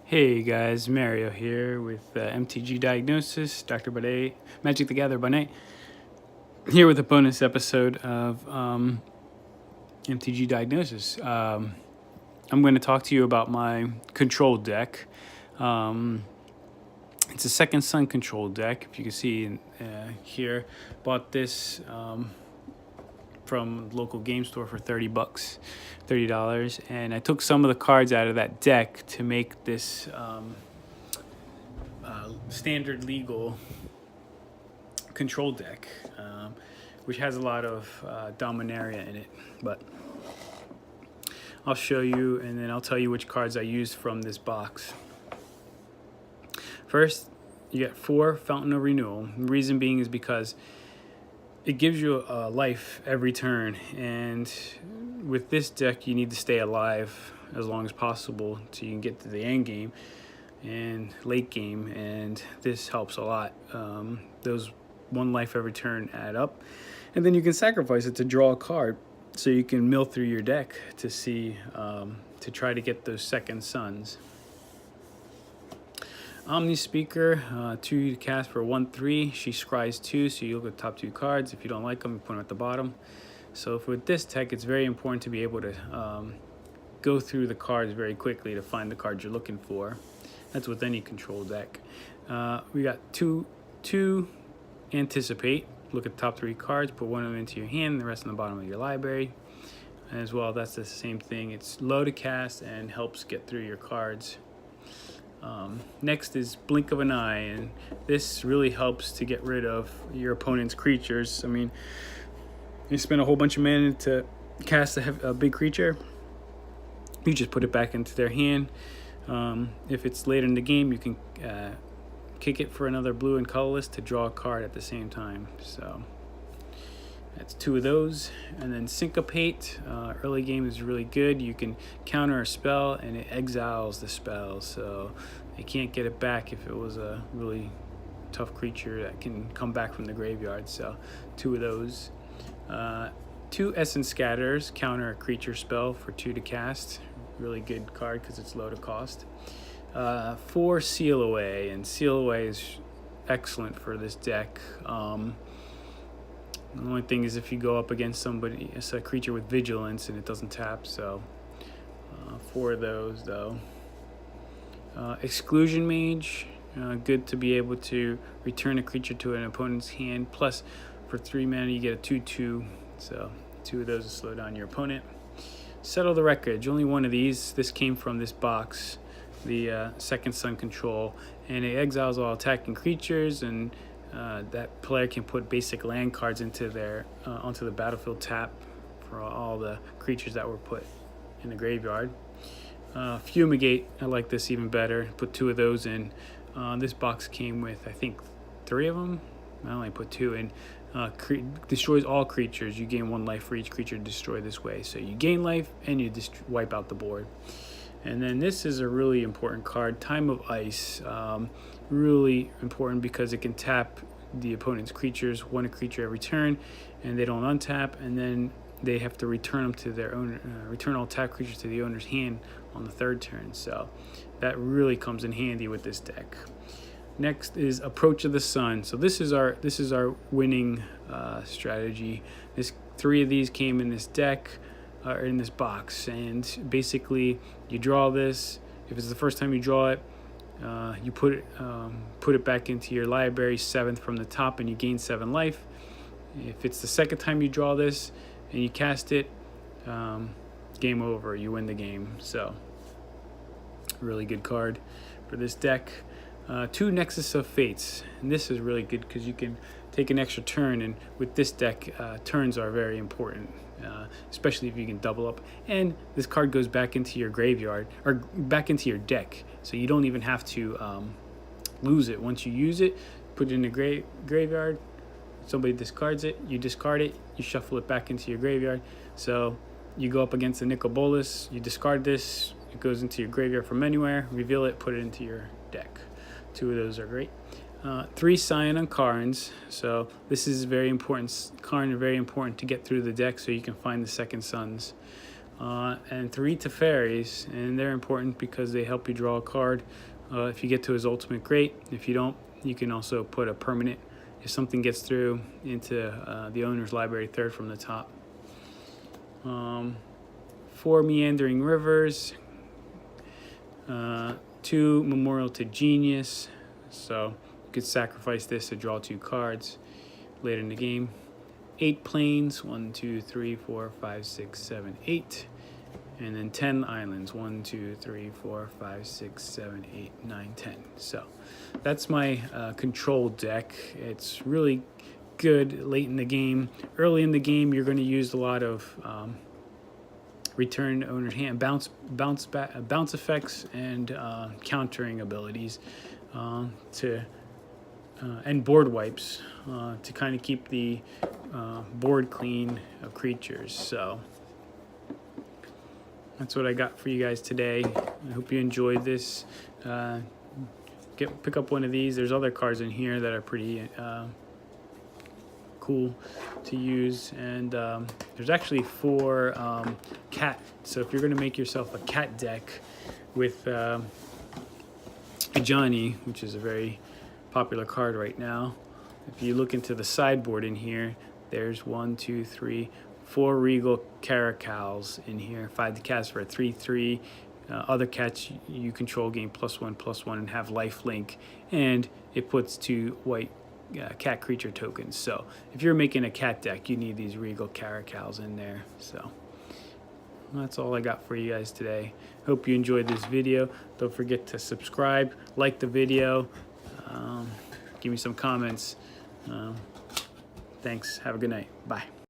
Hey guys, Mario here with MTG Diagnosis, Dr. Bade, Magic the Gathering by Night, here with a bonus episode of MTG Diagnosis. I'm going to talk to you about my control deck. It's a Second Sun control deck, if you can see here. Bought this from the local game store for $30, and I took some of the cards out of that deck to make this standard legal control deck, which has a lot of Dominaria in it. But I'll show you, and then I'll tell you which cards I used from this box. First, you get 4 Fountain of Renewal. The reason being is because it gives you a life every turn, and with this deck you need to stay alive as long as possible so you can get to the end game and late game, and this helps a lot. Those 1 life every turn add up, and then you can sacrifice it to draw a card so you can mill through your deck to see to try to get those Second Suns. Omni Speaker, 2 to cast for 1/3. She scries 2, so you look at the top 2 cards. If you don't like them, you put them at the bottom. So with this deck, it's very important to be able to go through the cards very quickly to find the cards you're looking for. That's with any control deck. We got two Anticipate. Look at the top 3 cards, put 1 of them into your hand, the rest in the bottom of your library. As well, that's the same thing. It's low to cast and helps get through your cards. Next is Blink of an Eye, and this really helps to get rid of your opponent's creatures. I mean, you spend a whole bunch of mana to cast a big creature, you just put it back into their hand. If it's later in the game, you can kick it for another blue and colorless to draw a card at the same time. So that's 2 of those. And then Syncopate, early game is really good. You can counter a spell and it exiles the spell, so you can't get it back if it was a really tough creature that can come back from the graveyard. So 2 of those. 2 Essence Scatters, counter a creature spell for 2 to cast. Really good card because it's low to cost. 4 Seal Away, and Seal Away is excellent for this deck. The only thing is if you go up against somebody, it's a creature with vigilance and it doesn't tap, so 4 of those though. Exclusion Mage, good to be able to return a creature to an opponent's hand, plus for 3 mana you get a 2/2, so 2 of those to slow down your opponent. Settle the Wreckage, only 1 of these. This came from this box, the Second Sun control, and it exiles all attacking creatures, and that player can put basic land cards into their onto the battlefield tap for all the creatures that were put in the graveyard. Fumigate, I like this even better. Put 2 of those in. This box came with, I think, 3 of them. I only put 2 in. Destroys all creatures. You gain 1 life for each creature destroyed this way. So you gain life and you just wipe out the board. And then this is a really important card, Time of Ice. Really important because it can tap the opponent's creatures, 1 a creature every turn, and they don't untap, and then they have to return them to their owner, return all tap creatures to the owner's hand on the 3rd turn. So that really comes in handy with this deck. Next is Approach of the Sun. So this is our winning strategy. 3 of these came in this deck, or in this box, and basically you draw this. If it's the first time you draw it, you put it back into your library, 7th from the top, and you gain 7 life. If it's the second time you draw this and you cast it, game over. You win the game. So really good card for this deck. 2 Nexus of Fates, and this is really good because you can take an extra turn, and with this deck, turns are very important, especially if you can double up. And this card goes back into your graveyard, or back into your deck, so you don't even have to lose it. Once you use it, put it in the graveyard, somebody discards it, you discard it, you shuffle it back into your graveyard. So you go up against the Nicol Bolas, you discard this, it goes into your graveyard from anywhere, reveal it, put it into your deck. 2 of those are great. 3 Scion on Karns. So this is very important. Karn are very important to get through the deck so you can find the Second Suns. and 3 Teferis, and they're important because they help you draw a card. If you get to his ultimate, great. If you don't, you can also put a permanent, if something gets through, into the owner's library, third from the top. 4 Meandering Rivers, 2 Memorial to Genius, so you could sacrifice this to draw 2 cards later in the game. 8 Plains, 1, 2, 3, 4, 5, 6, 7, 8. And then 10 Islands, 1, 2, 3, 4, 5, 6, 7, 8, 9, 10. So that's my control deck. It's really good late in the game. Early in the game, you're going to use a lot of return owner's hand, bounce effects, and countering abilities and board wipes to kind of keep the board clean of creatures. So that's what I got for you guys today. I hope you enjoyed this. Pick up one of these. There's other cards in here that are pretty cool to use, and there's actually 4 cat. So if you're going to make yourself a cat deck with Johnny, which is a very popular card right now, if you look into the sideboard in here, there's 1, 2, 3, 4 Regal Caracals in here. 5 to cast for a 3/3. Other cats you control gain +1/+1 and have life link, and it puts 2 white cat creature tokens. So if you're making a cat deck, you need these Regal Caracals in there. So that's all I got for you guys today. Hope you enjoyed this video. Don't forget to subscribe, like the video, give me some comments. Thanks. Have a good night. Bye.